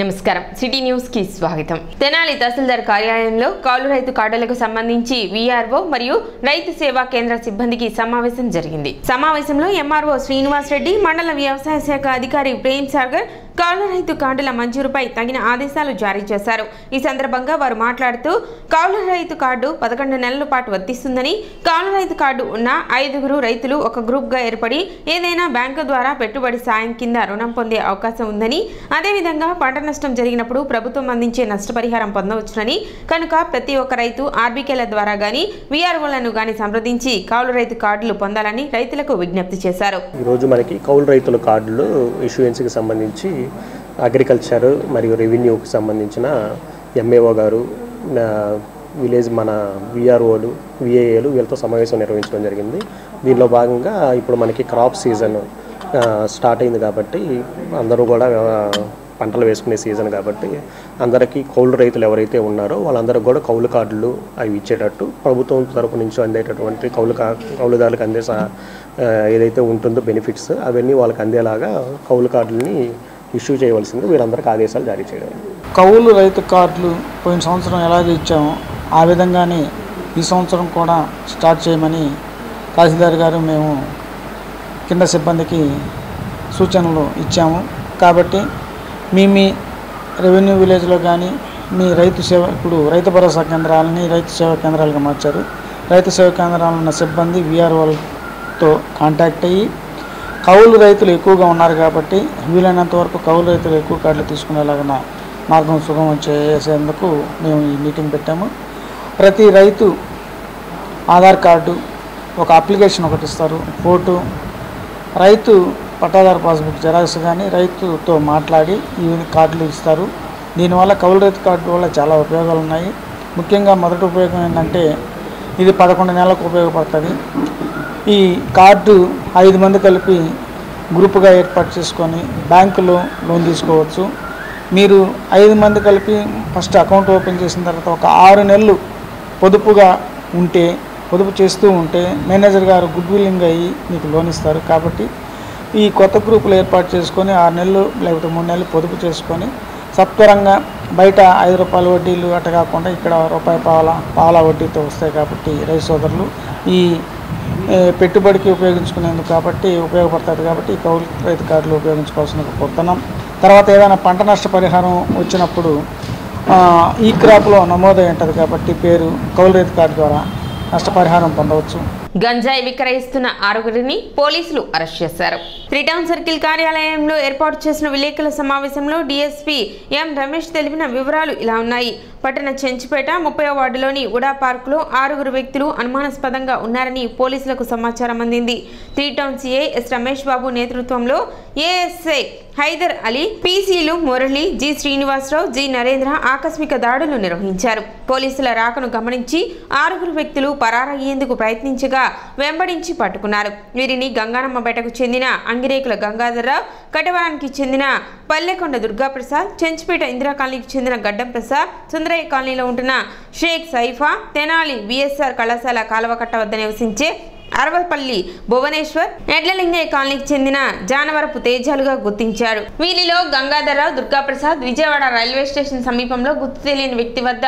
నమస్కారం city news కి స్వాగతం. తెనాలి తహసీల్దార్ కార్యాలయంలో కౌలు రైతు కార్డులకు సంబంధించి వీఆర్ఓ మరియు రైతు సేవా కేంద్ర సిబ్బందికి సమావేశం జరిగింది. సమావేశంలో ఎంఆర్ఓ శ్రీనివాస్ రెడ్డి, మండల వ్యవసాయ శాఖ అధికారి ప్రేమ్ సాగర్ కౌలు రైతు కార్డుల మంజూరుపై తగిన ఆదేశాలు జారీ చేశారు. ఈ సందర్భంగా వారు మాట్లాడుతూ కౌలు రైతు కార్డు 11 నెలల పాటు వర్తిస్తుందని, కౌలు రైతు కార్డు ఉన్న 5 రైతులు ఒక గ్రూప్ గా ఏర్పడి ఏదైనా బ్యాంకు ద్వారా పెట్టుబడి సాయం కింద రుణం పొందే అవకాశం ఉందని, అదేవిధంగా పంట నష్టం జరిగినప్పుడు ప్రభుత్వం అందించే నష్టపరిహారం పొందవచ్చునని, కనుక ప్రతి ఒక్క రైతు ఆర్బీకేల ద్వారా గాని వీఆర్ఓలను గాని సంప్రదించి కౌలు రైతు కార్డులు పొందాలని రైతులకు విజ్ఞప్తి చేశారు. ఈ రోజు మనకి కౌలు రైతుల కార్డులు ఇష్యూయెన్స్కి సంబంధించి అగ్రికల్చర్ మరియు రెవెన్యూకి సంబంధించిన ఎంఏఓ గారు, విలేజ్ మన విఆర్ఓలు, విఏఏలు వీళ్ళతో సమావేశం నిర్వహించడం జరిగింది. దీనిలో భాగంగా ఇప్పుడు మనకి క్రాప్ సీజన్ స్టార్ట్ అయింది కాబట్టి అందరూ కూడా పంటలు వేసుకునే సీజన్ కాబట్టి అందరికీ కౌలు రైతులు ఎవరైతే ఉన్నారో వాళ్ళందరికీ కూడా కౌలు కార్డులు అవి ఇచ్చేటట్టు ప్రభుత్వం తరపు నుంచి అందేటటువంటి కౌలుదారులకు అందే ఏదైతే ఉంటుందో బెనిఫిట్స్ అవన్నీ వాళ్ళకి అందేలాగా కౌలు కార్డులని ఇష్యూ చేయవలసింది వీళ్ళందరికీ ఆదేశాలు జారీ చేయడం. కౌలు రైతు కార్డులు పోయిన సంవత్సరం ఎలాగ ఇచ్చామో ఆ విధంగానే ఈ సంవత్సరం కూడా స్టార్ట్ చేయమని తహసీల్దార్ గారు మేము కింద సిబ్బందికి సూచనలు ఇచ్చాము. కాబట్టి మీ రెవెన్యూ విలేజ్లో కానీ మీ రైతు సేవ, ఇప్పుడు రైతు భరోసా కేంద్రాలని రైతు సేవా కేంద్రాలుగా మార్చారు. రైతు సేవా కేంద్రాలు ఉన్న సిబ్బంది వీఆర్ఓలతో కాంటాక్ట్ అయ్యి కౌలు రైతులు ఎక్కువగా ఉన్నారు కాబట్టి వీలైనంత వరకు కౌలు రైతులు ఎక్కువ కార్డులు తీసుకునేలాగా మార్గం సుగమం చేసేందుకు మేము ఈ మీటింగ్ పెట్టాము. ప్రతి రైతు ఆధార్ కార్డు, ఒక అప్లికేషన్ ఒకటి ఇస్తారు, ఫోటో, రైతు పట్టాదారు పాస్బుక్ జెరాక్స్ కానీ రైతుతో మాట్లాడి ఈ కార్డులు ఇస్తారు. దీనివల్ల కౌలు రైతు కార్డు వల్ల చాలా ఉపయోగాలు ఉన్నాయి. ముఖ్యంగా మొదటి ఉపయోగం ఏంటంటే ఇది 11 నెలలకు ఉపయోగపడుతుంది. ఈ కార్డు 5 మంది కలిపి గ్రూపుగా ఏర్పాటు చేసుకొని బ్యాంకులో లోన్ తీసుకోవచ్చు. మీరు 5 మంది కలిపి ఫస్ట్ అకౌంట్ ఓపెన్ చేసిన తర్వాత ఒక 6 నెలలు పొదుపు చేస్తూ ఉంటే మేనేజర్ గారు గుడ్ విల్లింగ్ అయ్యి మీకు లోన్ ఇస్తారు. కాబట్టి ఈ కొత్త గ్రూపులు ఏర్పాటు చేసుకొని 6 నెలలు లేకపోతే 3 నెలలు పొదుపు చేసుకొని సత్వరంగా బయట 5 రూపాయల వడ్డీలు అట్ట కాకుండా ఇక్కడ రూపాయి పావలా వడ్డీతో వస్తాయి. కాబట్టి రైతు సోదరులు ఈ పెట్టుబడికి ఉపయోగించుకునేందుకు కాబట్టి ఉపయోగపడుతుంది. కాబట్టి ఈ కౌలు రైతు కార్డులు ఉపయోగించుకోవాల్సిన కోరుతున్నాం. తర్వాత ఏదైనా పంట నష్ట పరిహారం వచ్చినప్పుడు ఈ క్రాప్లో నమోదై ఉంటుంది కాబట్టి పేరు కౌలు రైతు కార్డు ద్వారా నష్టపరిహారం పొందవచ్చు. గంజాయి విక్రయిస్తున్న 6గురిని పోలీసులు అరెస్ట్ చేశారు. 3 టౌన్ సర్కిల్ కార్యాలయంలో ఏర్పాటు చేసిన విలేకరుల సమావేశంలో డీఎస్పీ ఎం రమేష్ తెలిపిన వివరాలు ఇలా ఉన్నాయి. పట్టణ చెంచుపేట 30వ వార్డులోని ఉడా పార్కులో 6 వ్యక్తులు అనుమానాస్పదంగా ఉన్నారని పోలీసులకు సమాచారం అందింది. 3 town CI S Ramesh Babu నేతృత్వంలో ఏఎస్ఐ హైదర్ అలీ, పీసీలు మురళి, జి శ్రీనివాసరావు, జి నరేంద్ర ఆకస్మిక దాడులు నిర్వహించారు. పోలీసుల రాకను గమనించి 6 వ్యక్తులు పరారయ్యేందుకు ప్రయత్నించగా వెంబడించి పట్టుకున్నారు. వీరిని గంగానమ్మపేటకు చెందిన అంగిరేకుల గంగాధర్రావు, కటవరానికి చెందిన పల్లెకొండ దుర్గాప్రసాద్, చెంచుపేట ఇందిరా కాలనీకి చెందిన గడ్డం ప్రసాద్, సుందరయ్య కాలనీలో ఉంటున్న షేక్ సైఫా, తెనాలి విఎస్ఆర్ కళాశాల కాలువకట్ట వద్ద నివసించే అరవపల్లి భువనేశ్వర్, ఎడ్లలింగయ్య కాలనీకి చెందిన జానవరపు తేజాలుగా గుర్తించారు. వీరిలో గంగాధర్రావు, దుర్గాప్రసాద్ విజయవాడ రైల్వే స్టేషన్ సమీపంలో గుర్తు తెలియని వ్యక్తి వద్ద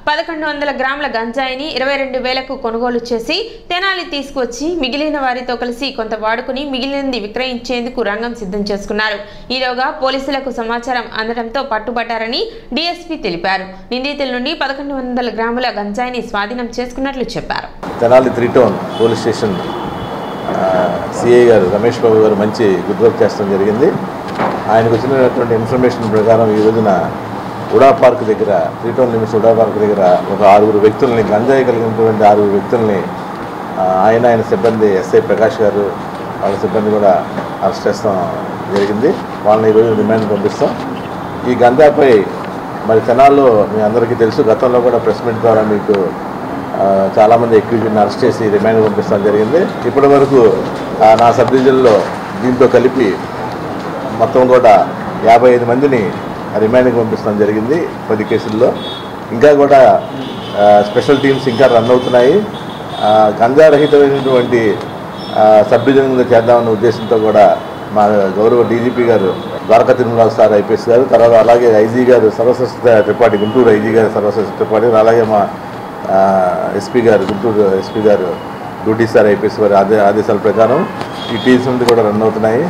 1100 గ్రాముల గంజాయిని 22,000కు కొనుగోలు చేసి తెనాలి తీసుకువచ్చి మిగిలిన వారితో కలిసి కొంత వాడుకుని మిగిలినది విక్రయించేందుకు రంగం సిద్ధం చేసుకున్నారు. ఈలోగా పోలీసులకు సమాచారం అందడంతో పట్టుబట్టారని డీఎస్పీ తెలిపారు. నిందితుల నుండి 1100 గ్రాముల గంజాయిని స్వాధీనం చేసుకున్నట్లు చెప్పారు. Tenali 3 town police station CI గారు రమేష్ బాబు గారు మంచి గుడ్ వర్క్ చేస్తడం జరిగింది. ఆయనకు వచ్చినటువంటి ఇన్ఫర్మేషన్ ప్రకారం ఈ రోజున ఉడా పార్క్ దగ్గర 3 టౌన్ లిమిట్స్ ఉడా పార్క్ దగ్గర ఒక 6 వ్యక్తుల్ని, గంజాయి కలిగినటువంటి 6 వ్యక్తుల్ని ఆయన సిబ్బంది ఎస్ఐ ప్రకాష్ గారు వాళ్ళ సిబ్బంది కూడా అరెస్ట్ చేస్తాం జరిగింది. వాళ్ళని ఈరోజు రిమాండ్ పంపిస్తాం. ఈ గంజాపై మరి తెనాల్లో మీ అందరికీ తెలుసు, గతంలో కూడా ప్రెస్ మీట్ ద్వారా మీకు చాలామంది అక్యూజ్డ్ని అరెస్ట్ చేసి రిమాండ్ పంపిస్తాం జరిగింది. ఇప్పటి వరకు నా సబ్ డివిజన్లో దీంతో కలిపి మొత్తం కూడా 55 మందిని రిమాండ్కి పంపిస్తాం జరిగింది 10 కేసుల్లో. ఇంకా కూడా స్పెషల్ టీమ్స్ ఇంకా రన్ అవుతున్నాయి. గంజారహితమైనటువంటి సబ్ డివిజన్ చేద్దామన్న ఉద్దేశంతో కూడా మా గౌరవ డీజీపీ గారు ద్వారకా తిరుమల సార్ ఐపీఎస్ గారు, తర్వాత అలాగే ఐజీ గారు సర్వశ్రేష్ఠ త్రిపాఠి, గుంటూరు ఐజీ గారు సర్వశ్రేష్ఠ త్రిపాఠి, అలాగే మా ఎస్పీ గారు, గుంటూరు ఎస్పీ గారు డ్యూటీ సార్ ఐపీఎస్ వారి ఆదేశాల ప్రకారం ఈ టీమ్స్ నుండి కూడా రన్ అవుతున్నాయి.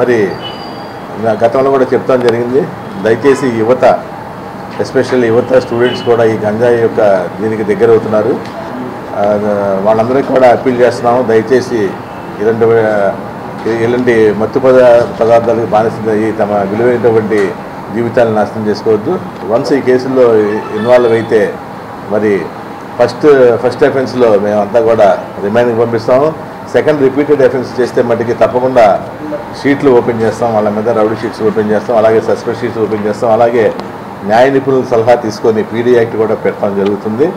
మరి గతంలో కూడా చెప్తాం జరిగింది, దయచేసి యువత, ఎస్పెషల్లీ యువత స్టూడెంట్స్ కూడా ఈ గంజాయి యొక్క దీనికి దగ్గర అవుతున్నారు. వాళ్ళందరికీ కూడా అప్పీల్ చేస్తున్నాము, దయచేసి ఇలాంటి మత్తు పదార్థాలకు బానిసయ్యి తమ విలువైనటువంటి జీవితాలను నాశనం చేసుకోవద్దు. వన్స్ ఈ కేసుల్లో ఇన్వాల్వ్ అయితే మరి ఫస్ట్ అఫెన్స్లో మేమంతా కూడా రిమైండింగ్ పంపిస్తాము. సెకండ్ రిపీటెడ్ అఫెన్స్ చేస్తే మటుకి తప్పకుండా షీట్లు ఓపెన్ చేస్తాం, వాళ్ళ మీద రౌడీ షీట్స్ ఓపెన్ చేస్తాం, అలాగే సస్పెండ్ షీట్స్ ఓపెన్ చేస్తాం, అలాగే న్యాయ నిపుణుల సలహా తీసుకొని పీడీ యాక్ట్ కూడా పెట్టడం జరుగుతుంది.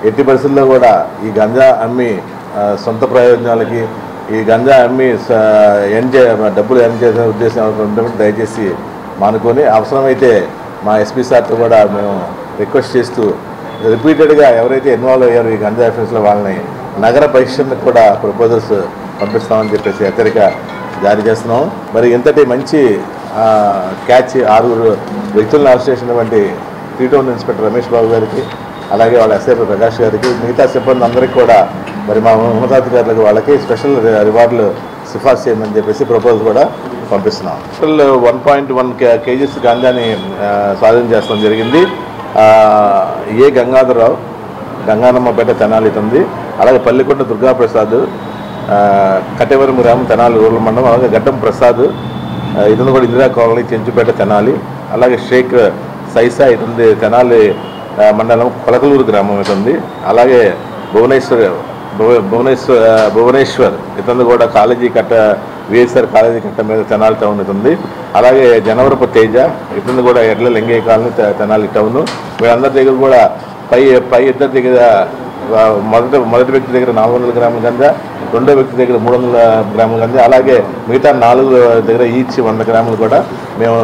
ఎట్టి పరిస్థితుల్లో కూడా ఈ గంజా అమ్మి సొంత ప్రయోజనాలకి, ఈ గంజా అమ్మి డబ్బులు ఎర్న్ చేసే ఉద్దేశం ఉంటే దయచేసి మానుకొని, అవసరమైతే మా ఎస్పీ సార్తో కూడా మేము రిక్వెస్ట్ చేస్తూ రిపీటెడ్గా ఎవరైతే ఇన్వాల్వ్ అయ్యారో ఈ గంజా అఫెన్స్లో వాళ్ళని నగర పరిషత్కి కూడా ప్రపోజల్స్ పంపిస్తామని చెప్పేసి హెచ్చరిక జారీ చేస్తున్నాం. మరి ఇంతటి మంచి క్యాచ్ 6 వ్యక్తులను అరెస్ట్ చేసినటువంటి 3 టౌన్ ఇన్స్పెక్టర్ రమేష్ బాబు గారికి, అలాగే వాళ్ళ ఎస్ఐ ప్రకాష్ గారికి, మిగతా సిబ్బంది అందరికీ కూడా మరి మా ఉన్నతాధికారులకు వాళ్ళకి స్పెషల్ రివార్డులు సిఫార్సు చేయమని చెప్పేసి ప్రపోజల్ కూడా పంపిస్తున్నాం. టోటల్ 1.1 కేజీస్ గాంజాని స్వాధీనం చేస్తాం జరిగింది. ఏ గంగాధరరావు, గంగానమ్మపేట తెనాలి ఉంది, అలాగే పల్లికొండ దుర్గాప్రసాద్, కట్టెవరం గ్రామం తెనాలి రూరల్ మండలం, అలాగే గడ్డం ప్రసాద్ ఇతను కూడా ఇందిరా కాలనీ చెంచుపేట తెనాలి, అలాగే షేక్ సైసా ఇతుంది తెనాలి మండలం కొలకలూరు గ్రామం ఇతుంది, అలాగే భువనేశ్వర్ ఇతను కూడా కాలేజీ కట్ట విఎస్ఆర్ కాలేజీ కట్ట మీద తెనాలి టౌన్ ఇతుంది, అలాగే జనవరపు తేజ ఇతను కూడా ఎడ్ల లింగయ్య కాలనీ తెనాలి టౌను. వీళ్ళందరి దగ్గర కూడా పై ఇద్దరి దగ్గర మొదటి వ్యక్తి దగ్గర 400 గ్రాముల గంజా, రెండో వ్యక్తి దగ్గర 300 గ్రాముల గంజా, అలాగే మిగతా 4 దగ్గర ఈచ్ 100 గ్రాములు కూడా మేము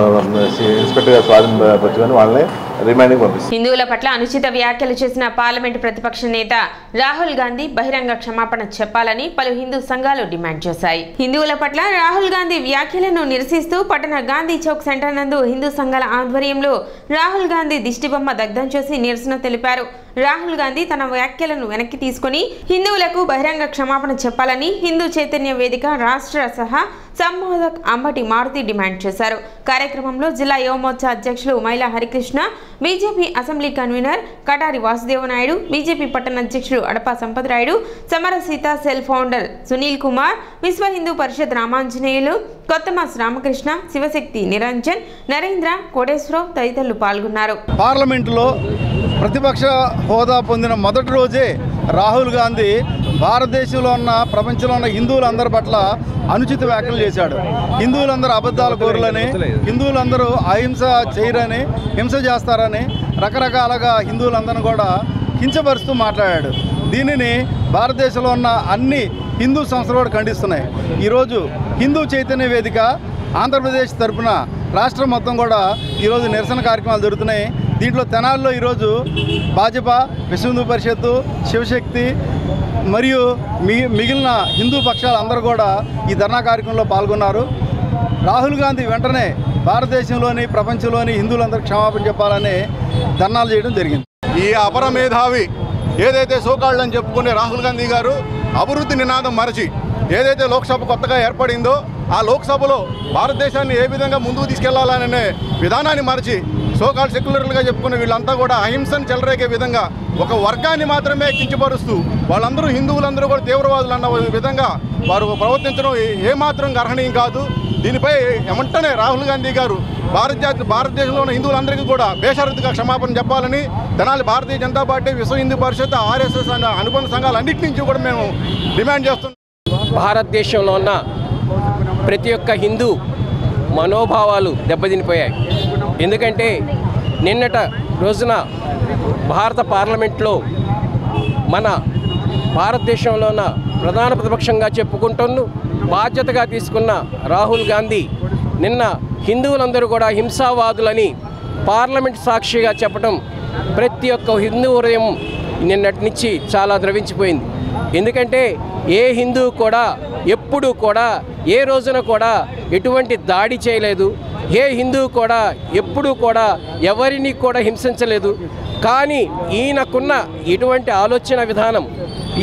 ఇన్స్పెక్టర్గా స్వాధీనపరుచుకొని వాళ్ళని రిమైండింగ్ పంపిస్తాం. హిందువుల పట్ల అనుచిత వ్యాఖ్యలు చేసిన పార్లమెంటు ప్రతిపక్ష నేత రాహుల్ గాంధీ బహిరంగ క్షమాపణ చెప్పాలని పలు హిందూ సంఘాలు డిమాండ్ చేశాయి. హిందువుల పట్ల రాహుల్ గాంధీ వ్యాఖ్యలను నిరసిస్తూ పట్టణ గాంధీ చౌక్ సెంటర్ నందు హిందూ సంఘాల ఆధ్వర్యంలో రాహుల్ గాంధీ దిష్టిబొమ్మ దగ్ధం చేసి నిరసన తెలిపారు. రాహుల్ గాంధీ తన వ్యాఖ్యలను వెనక్కి తీసుకుని హిందువులకు బహిరంగ క్షమాపణ చెప్పాలని హిందూ చైతన్య వేదిక రాష్ట్ర సహా సంబోధక్ అంబటి మారుతి డిమాండ్ చేశారు. కార్యక్రమంలో జిల్లా యువమోర్చా అధ్యక్షులు Maila Harikrishna, BJP assembly convener Katari Vasudevanaidu, BJP పట్టణ అధ్యక్షులు అడపా సంపత్రాయుడు, సమర సీతా సెల్ ఫౌండర్ సునీల్ కుమార్, విశ్వ హిందూ పరిషత్ రామాంజనేయులు, కొత్తమాస్ రామకృష్ణ, శివశక్తి నిరంజన్, నరేంద్ర, కోటేశ్వరరావు తదితరులు పాల్గొన్నారు. పార్లమెంటులో ప్రతిపక్ష హోదా పొందిన మొదటి రోజే రాహుల్ గాంధీ భారతదేశంలో ఉన్న ప్రపంచంలో ఉన్న హిందువులందరి పట్ల అనుచిత వ్యాఖ్యలు చేశాడు. హిందువులందరూ అబద్ధాల కోరులని, హిందువులందరూ అహింస చేయరని, హింస చేస్తారని రకరకాలుగా హిందువులందరినీ కూడా కించపరుస్తూ మాట్లాడాడు. దీనిని భారతదేశంలో ఉన్న అన్ని హిందూ సంస్థలు కూడా ఖండిస్తున్నాయి. ఈరోజు హిందూ చైతన్య వేదిక ఆంధ్రప్రదేశ్ తరఫున రాష్ట్రం మొత్తం కూడా ఈరోజు నిరసన కార్యక్రమాలు జరుగుతున్నాయి. దీంట్లో తెనాలిలో ఈరోజు భాజపా, విశ్వ హిందూ పరిషత్తు, శివశక్తి మరియు మిగిలిన హిందూ పక్షాలు అందరూ కూడా ఈ ధర్నా కార్యక్రమంలో పాల్గొన్నారు. రాహుల్ గాంధీ వెంటనే భారతదేశంలోని ప్రపంచంలోని హిందువులందరూ క్షమాపణ చెప్పాలని ధర్నాలు చేయడం జరిగింది. ఈ అపర మేధావి ఏదైతే సోకాళ్ళని చెప్పుకునే రాహుల్ గాంధీ గారు అభివృద్ధి నినాదం మరచి ఏదైతే లోక్సభ కొత్తగా ఏర్పడిందో ఆ లోక్సభలో భారతదేశాన్ని ఏ విధంగా ముందుకు తీసుకెళ్లాలనే విధానాన్ని మరచి సోకాల్ సెక్యులర్లుగా చెప్పుకునే వీళ్ళంతా కూడా అహింసను చెలరేగే విధంగా ఒక వర్గాన్ని మాత్రమే కించపరుస్తూ వాళ్ళందరూ హిందువులందరూ కూడా తీవ్రవాదులు అన్న విధంగా వారు ప్రవర్తించడం ఏమాత్రం గర్హనీయం కాదు. దీనిపై వెంటనే రాహుల్ గాంధీ గారు భారతదేశంలో ఉన్న హిందువులందరికీ కూడా బేషరతుగా క్షమాపణ చెప్పాలని తెనాలి భారతీయ జనతా పార్టీ, విశ్వ హిందూ పరిషత్, ఆర్ఎస్ఎస్ అనే అనుబంధ సంఘాలన్నింటి నుంచి కూడా మేము డిమాండ్ చేస్తున్నాం. భారతదేశంలో ఉన్న ప్రతి ఒక్క హిందూ మనోభావాలు దెబ్బతినిపోయాయి. ఎందుకంటే నిన్నట రోజున భారత పార్లమెంట్లో మన భారతదేశంలో ఉన్న ప్రధాన ప్రతిపక్షంగా చెప్పుకుంటున్న బాధ్యతగా తీసుకున్న రాహుల్ గాంధీ నిన్న హిందువులందరూ కూడా హింసావాదులని పార్లమెంట్ సాక్షిగా చెప్పడం ప్రతి ఒక్క హిందూ హృదయం నిన్నటి నుంచి చాలా ద్రవించిపోయింది. ఎందుకంటే ఏ హిందువు కూడా ఎప్పుడూ కూడా ఏ రోజున కూడా ఎటువంటి దాడి చేయలేదు, ఏ హిందువు కూడా ఎప్పుడూ కూడా ఎవరిని కూడా హింసించలేదు. కానీ ఈయనకున్న ఇటువంటి ఆలోచన విధానం,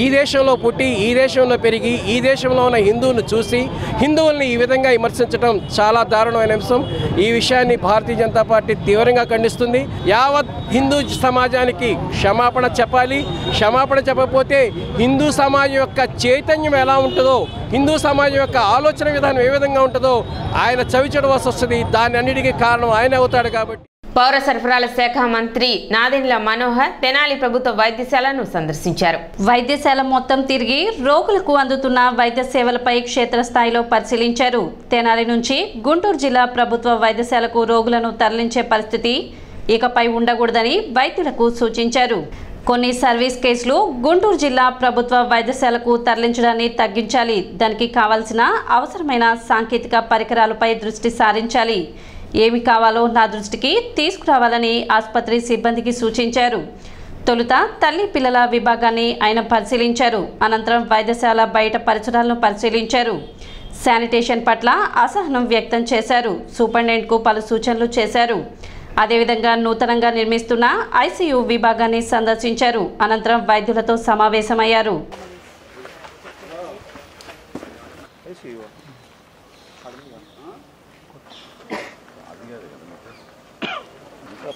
ఈ దేశంలో పుట్టి ఈ దేశంలో పెరిగి ఈ దేశంలో ఉన్న హిందువులను చూసి హిందువుల్ని ఈ విధంగా విమర్శించడం చాలా దారుణమైన అంశం. ఈ విషయాన్ని భారతీయ జనతా పార్టీ తీవ్రంగా ఖండిస్తుంది. యావత్ హిందూ సమాజానికి క్షమాపణ చెప్పాలి. క్షమాపణ చెప్పకపోతే హిందూ సమాజం యొక్క చైతన్యం ఎలా ఉంటుందో, హిందూ సమాజం యొక్క ఆలోచన విధానం ఏ విధంగా ఉంటుందో ఆయన చవిచడవలసి వస్తుంది. దాని అన్నిటికీ కారణం ఆయన అవుతాడు. కాబట్టి పౌర సరఫరాల శాఖ మంత్రి నాదెండ్ల మనోహర్ తెనాలి ప్రభుత్వ వైద్యశాలను సందర్శించారు. వైద్యశాల మొత్తం తిరిగి రోగులకు అందుతున్న వైద్య సేవలపై క్షేత్రస్థాయిలో పరిశీలించారు. తెనాలి నుంచి గుంటూరు జిల్లా ప్రభుత్వ వైద్యశాలకు రోగులను తరలించే పరిస్థితి ఇకపై ఉండకూడదని వైద్యులకు సూచించారు. కొన్ని సర్వీస్ కేసులు గుంటూరు జిల్లా ప్రభుత్వ వైద్యశాలకు తరలించడాన్ని తగ్గించాలి. దానికి కావాల్సిన అవసరమైన సాంకేతిక పరికరాలపై దృష్టి సారించాలి. ఏమి కావాలో నా దృష్టికి తీసుకురావాలని ఆసుపత్రి సిబ్బందికి సూచించారు. తొలుత తల్లి పిల్లల విభాగాన్ని ఆయన పరిశీలించారు. అనంతరం వైద్యశాల బయట పరిసరాలను పరిశీలించారు. శానిటేషన్ పట్ల అసహనం వ్యక్తం చేశారు. సూపరింటెండెంట్కు పలు సూచనలు చేశారు. అదేవిధంగా నూతనంగా నిర్మిస్తున్న ఐసీయూ విభాగాన్ని సందర్శించారు. అనంతరం వైద్యులతో సమావేశమయ్యారు.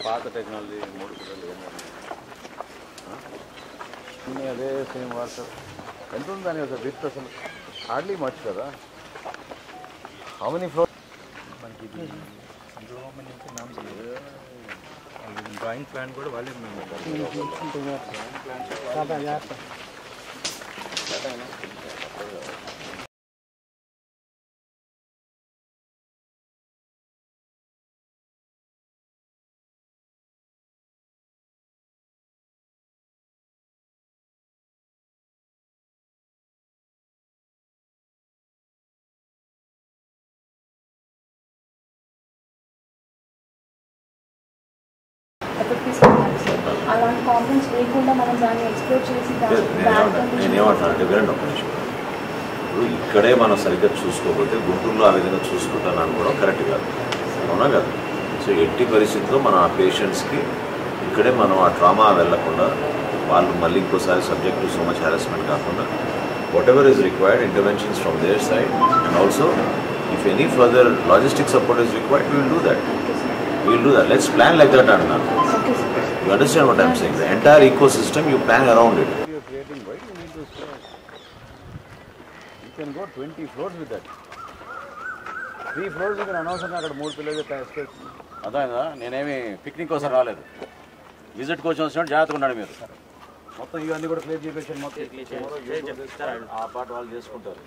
పాత టెక్నాలజీ 3 పిల్లలు అదే సేమ్ వాటర్ ఎంత ఉంది దాని అసలు విత్ అసలు హార్డ్లీ మచ్ కదా. హౌ మెనీ ఫ్లోర్ మనకి డ్రాయింగ్ ప్లాన్ కూడా వాళ్ళే అలాంటి కాంప్లైంట్స్ లేకుండా మనం దాన్ని ఎక్స్ప్లోర్ చేసి నేనేమంటానంటే వినండి ఒక నిమిషం. ఇప్పుడు ఇక్కడే మనం సరిగ్గా చూసుకోకపోతే గుంటూరులో ఆ విధంగా చూసుకుంటాను అనుకోవడం కరెక్ట్ కాదు, అవునా కాదు? సో ఎట్టి పరిస్థితుల్లో మనం ఆ పేషెంట్స్కి ఇక్కడే మనం ఆ ట్రామా వెళ్ళకుండా వాళ్ళు మళ్ళీ ఇంకోసారి subject to so much harassment కాకుండా whatever is required interventions from their side and also if any further logistic support is required we will do that. Let's plan like that, Anna. Okay, sir. You understand what I'm saying? The entire ecosystem, you plan around it. You're creating, why do you need those floors? You can go 20 floors with that. 3 floors you can announce and అక్కడ 3 పిల్లలు space. అదైనా నేనేమి picnic కోసం రాలేదు, visit కోసం వచ్చినట్టు జాగ్రత్తగా ఉండండి మీరు. మొత్తం ఇవన్నీ కూడా క్లియర్ చేయించారు. మొత్తం ఆ పాట వాళ్ళు చేసుకుంటారు.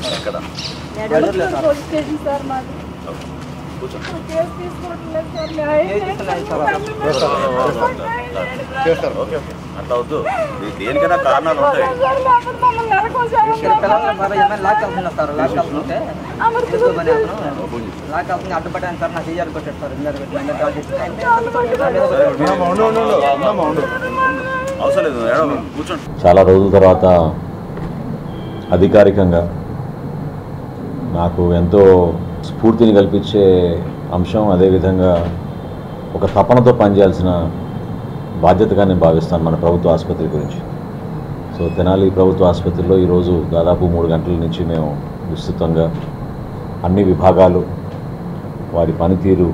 ఇక్కడ అట్లా వద్దు, దేనికైనా కారణాలు ఉంటాయి. చాలా రోజుల తర్వాత అధికారికంగా నాకు ఎంతో స్ఫూర్తిని కల్పించే అంశం, అదేవిధంగా ఒక తపనతో పనిచేయాల్సిన బాధ్యతగా నేను భావిస్తాను మన ప్రభుత్వ ఆసుపత్రి గురించి. సో తెనాలి ప్రభుత్వ ఆసుపత్రిలో ఈరోజు దాదాపు 3 గంటల నుంచి మేము విస్తృతంగా అన్ని విభాగాలు, వారి పనితీరు,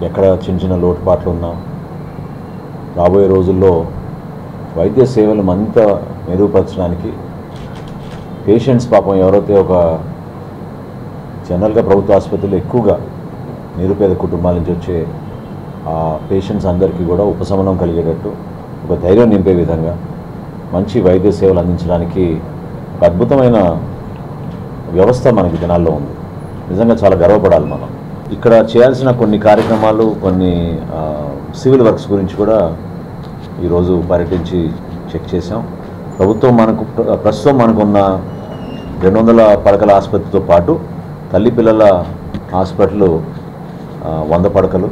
ఎక్కడ చిన్న చిన్న లోటుపాట్లు ఉన్నా, రాబోయే రోజుల్లో వైద్య సేవలు మరింత మెరుగుపరచడానికి పేషెంట్స్ పాపం ఎవరైతే ఒక జనరల్గా ప్రభుత్వ ఆసుపత్రిలో ఎక్కువగా నిరుపేద కుటుంబాల నుంచి వచ్చే ఆ పేషెంట్స్ అందరికీ కూడా ఉపశమనం కలిగేటట్టు, ఒక ధైర్యం నింపే విధంగా మంచి వైద్య సేవలు అందించడానికి ఒక అద్భుతమైన వ్యవస్థ మనకి జనాల్లో ఉంది. నిజంగా చాలా గర్వపడాలి మనం. ఇక్కడ చేయాల్సిన కొన్ని కార్యక్రమాలు, కొన్ని సివిల్ వర్క్స్ గురించి కూడా ఈరోజు పర్యటించి చెక్ చేసాం. ప్రభుత్వం ప్రస్తుతం మనకున్న 200 పడకల ఆసుపత్రితో పాటు తల్లి పిల్లల హాస్పిటల్ 100 పడకలు,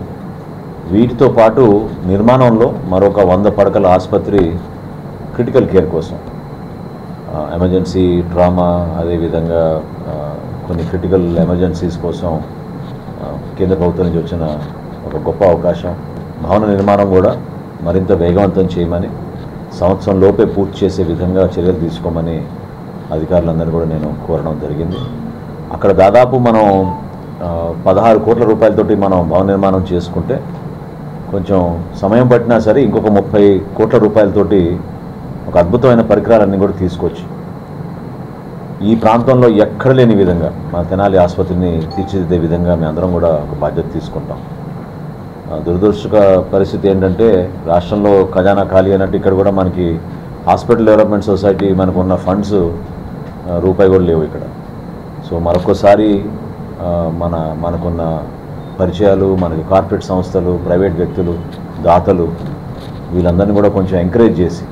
వీటితో పాటు నిర్మాణంలో మరొక 100 పడకల ఆసుపత్రి క్రిటికల్ కేర్ కోసం. ఎమర్జెన్సీ ట్రామా, అదేవిధంగా కొన్ని క్రిటికల్ ఎమర్జెన్సీస్ కోసం కేంద్ర ప్రభుత్వం నుంచి వచ్చిన ఒక గొప్ప అవకాశం. భవన నిర్మాణం కూడా మరింత వేగవంతం చేయమని, సంవత్సరం లోపే పూర్తి చేసే విధంగా చర్యలు తీసుకోమని అధికారులందరూ కూడా నేను కోరడం జరిగింది. అక్కడ దాదాపు మనం 16 కోట్ల రూపాయలతోటి మనం భవన నిర్మాణం చేసుకుంటే కొంచెం సమయం పట్టినా సరే ఇంకొక 30 కోట్ల రూపాయలతోటి ఒక అద్భుతమైన పరికరాలన్నీ కూడా తీసుకోవచ్చు. ఈ ప్రాంతంలో ఎక్కడ లేని విధంగా మన తెనాలి ఆసుపత్రిని తీర్చిదిద్దే విధంగా మేము అందరం కూడా ఒక బాధ్యత తీసుకుంటాం. దురదృష్టక పరిస్థితి ఏంటంటే రాష్ట్రంలో ఖజానా ఖాళీ అయినట్టు ఇక్కడ కూడా మనకి హాస్పిటల్ డెవలప్మెంట్ సొసైటీ మనకు ఉన్న ఫండ్స్ రూపాయి కూడా లేవు ఇక్కడ. సో మరొకసారి మనకున్న పరిచయాలు, మనకి కార్పొరేట్ సంస్థలు, ప్రైవేట్ వ్యక్తులు, దాతలు వీళ్ళందరినీ కూడా కొంచెం ఎంకరేజ్ చేసి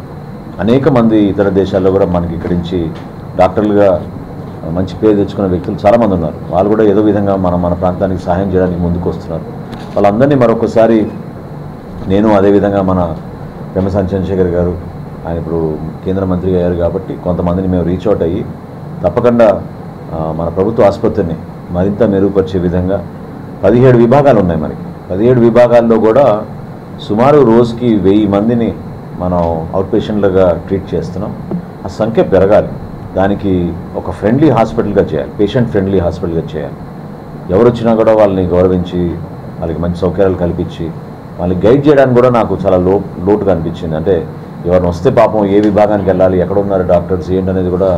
అనేక మంది ఇతర దేశాల్లో కూడా మనకి ఇక్కడి నుంచి డాక్టర్లుగా మంచి పేరు తెచ్చుకున్న వ్యక్తులు చాలామంది ఉన్నారు. వాళ్ళు కూడా ఏదో విధంగా మన ప్రాంతానికి సహాయం చేయడానికి ముందుకు వస్తున్నారు. వాళ్ళందరినీ మరొకసారి నేను, అదేవిధంగా మన పెమ్మసాని చంద్రశేఖర్ గారు, ఆయన ఇప్పుడు కేంద్ర మంత్రిగా అయ్యారు కాబట్టి కొంతమందిని మేము రీచ్ అవుట్ అయ్యి తప్పకుండా మన ప్రభుత్వ ఆసుపత్రిని మరింత మెరుగుపరిచే విధంగా 17 విభాగాలు ఉన్నాయి మనకి. 17 విభాగాల్లో కూడా సుమారు రోజుకి 1000 మందిని మనం అవుట్ పేషెంట్లుగా ట్రీట్ చేస్తున్నాం. ఆ సంఖ్య పెరగాలి. దానికి ఒక ఫ్రెండ్లీ హాస్పిటల్గా చేయాలి, పేషెంట్ ఫ్రెండ్లీ హాస్పిటల్గా చేయాలి. ఎవరు వచ్చినా కూడా వాళ్ళని గౌరవించి, వాళ్ళకి మంచి సౌకర్యాలు కల్పించి, వాళ్ళని గైడ్ చేయడానికి కూడా నాకు చాలా లోటుగా అనిపించింది. అంటే ఎవరిని వస్తే పాపం ఏ విభాగానికి వెళ్ళాలి, ఎక్కడ ఉన్నారు డాక్టర్స్ ఏంటనేది కూడా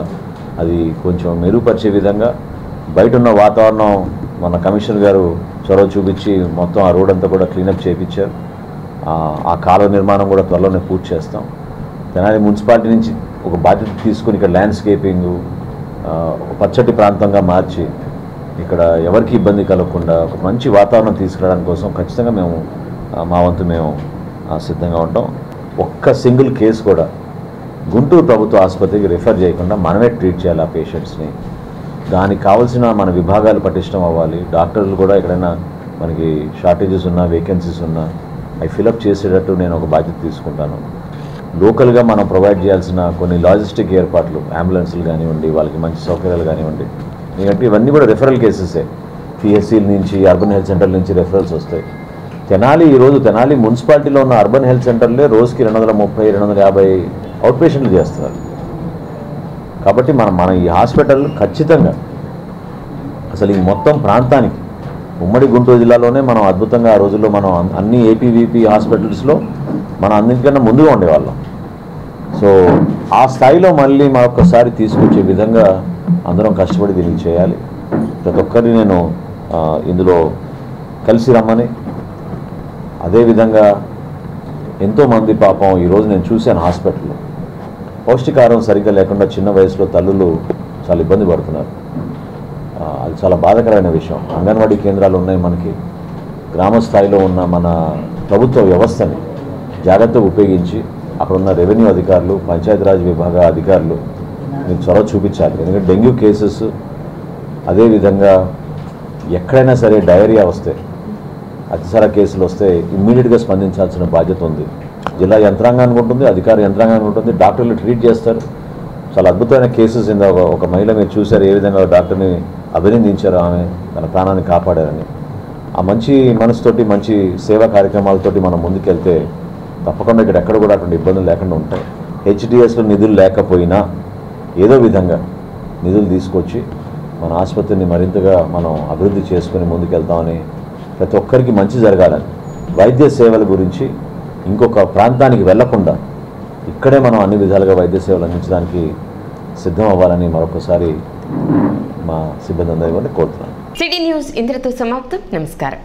అది కొంచెం మెరుగుపరిచే విధంగా బయట ఉన్న వాతావరణం మన కమిషనర్ గారు చొరవ చూపించి మొత్తం ఆ రోడ్ అంతా కూడా క్లీనప్ చేయించారు. ఆ కాలువ నిర్మాణం కూడా త్వరలోనే పూర్తి చేస్తాం. తెనాలి మున్సిపాలిటీ నుంచి ఒక బాధ్యత తీసుకుని ఇక్కడ ల్యాండ్స్కేపింగ్ పచ్చటి ప్రాంతంగా మార్చి ఇక్కడ ఎవరికి ఇబ్బంది కలగకుండా ఒక మంచి వాతావరణం తీసుకురావడానికి కోసం ఖచ్చితంగా మేము మా వంతు మేము సిద్ధంగా ఉంటాం. ఒక్క సింగిల్ కేసు కూడా గుంటూరు ప్రభుత్వ ఆసుపత్రికి రిఫర్ చేయకుండా మనమే ట్రీట్ చేయాలి ఆ పేషెంట్స్ని. దానికి కావాల్సిన మన విభాగాలు పటిష్టం అవ్వాలి. డాక్టర్లు కూడా ఎక్కడైనా మనకి షార్టేజెస్ ఉన్నా, వేకెన్సీస్ ఉన్నా అవి ఫిలప్ చేసేటట్టు నేను ఒక బాధ్యత తీసుకుంటాను. లోకల్గా మనం ప్రొవైడ్ చేయాల్సిన కొన్ని లాజిస్టిక్ ఏర్పాట్లు, అంబులెన్స్లు కానివ్వండి, వాళ్ళకి మంచి సౌకర్యాలు కానివ్వండి, ఎందుకంటే ఇవన్నీ కూడా రెఫరల్ కేసెసే. పిఎస్సీల నుంచి, అర్బన్ హెల్త్ సెంటర్ల నుంచి రెఫరల్స్ వస్తాయి. ఈరోజు తెనాలి మున్సిపాలిటీలో ఉన్న అర్బన్ హెల్త్ సెంటర్లే రోజుకి 230-250 అవుట్ పేషెంట్లు చేస్తున్నారు. కాబట్టి మన ఈ హాస్పిటల్ ఖచ్చితంగా అసలు ఈ మొత్తం ప్రాంతానికి, ఉమ్మడి గుంటూరు జిల్లాలోనే మనం అద్భుతంగా ఆ రోజుల్లో మనం అన్ని ఏపీవీపీ హాస్పిటల్స్లో మనం అన్నింటికన్నా ముందుగా ఉండేవాళ్ళం. సో ఆ స్థాయిలో మళ్ళీ మరొకసారి తీసుకొచ్చే విధంగా అందరం కష్టపడి దీనికి చేయాలి. ప్రతి ఒక్కరిని నేను ఇందులో కలిసి రమ్మని, అదేవిధంగా ఎంతోమంది పాపం ఈరోజు నేను చూశాను హాస్పిటల్లో పౌష్టికాహారం సరిగ్గా లేకుండా చిన్న వయసులో తల్లులు చాలా ఇబ్బంది పడుతున్నారు. అది చాలా బాధాకరమైన విషయం. అంగన్వాడీ కేంద్రాలు ఉన్నాయి మనకి. గ్రామ స్థాయిలో ఉన్న మన ప్రభుత్వ వ్యవస్థని జాగ్రత్తగా ఉపయోగించి అక్కడ ఉన్న రెవెన్యూ అధికారులు, పంచాయతీరాజ్ విభాగ అధికారులు మీరు చొరవ చూపించాలి. ఎందుకంటే డెంగ్యూ కేసెస్, అదేవిధంగా ఎక్కడైనా సరే డయేరియా వస్తే, అతిసార కేసులు వస్తే ఇమ్మీడియట్గా స్పందించాల్సిన బాధ్యత ఉంది. జిల్లా యంత్రాంగానికి ఉంటుంది, అధికార యంత్రాంగానికి ఉంటుంది. డాక్టర్లు ట్రీట్ చేస్తారు. చాలా అద్భుతమైన కేసెస్ ఇందా ఒక మహిళ మీరు చూశారు ఏ విధంగా డాక్టర్ని అభినందించారు, ఆమె తన ప్రాణాన్ని కాపాడారని. ఆ మంచి మనసుతోటి, మంచి సేవా కార్యక్రమాలతోటి మనం ముందుకెళ్తే తప్పకుండా ఇక్కడ ఎక్కడ కూడా అటువంటి ఇబ్బందులు లేకుండా ఉంటాయి. హెచ్డిఎస్లో నిధులు లేకపోయినా ఏదో విధంగా నిధులు తీసుకొచ్చి మన ఆసుపత్రిని మరింతగా మనం అభివృద్ధి చేసుకుని ముందుకెళ్తామని, ప్రతి ఒక్కరికి మంచి జరగాలని, వైద్య సేవల గురించి ఇంకొక ప్రాంతానికి వెళ్లకుండా ఇక్కడే మనం అన్ని విధాలుగా వైద్య సేవలు అందించడానికి సిద్ధం అవ్వాలని మరొకసారి మా సిబ్బంది అందరినీ కోరుతున్నాను. సిటీ న్యూస్ ఇంతటితో సమాప్తం. నమస్కారం.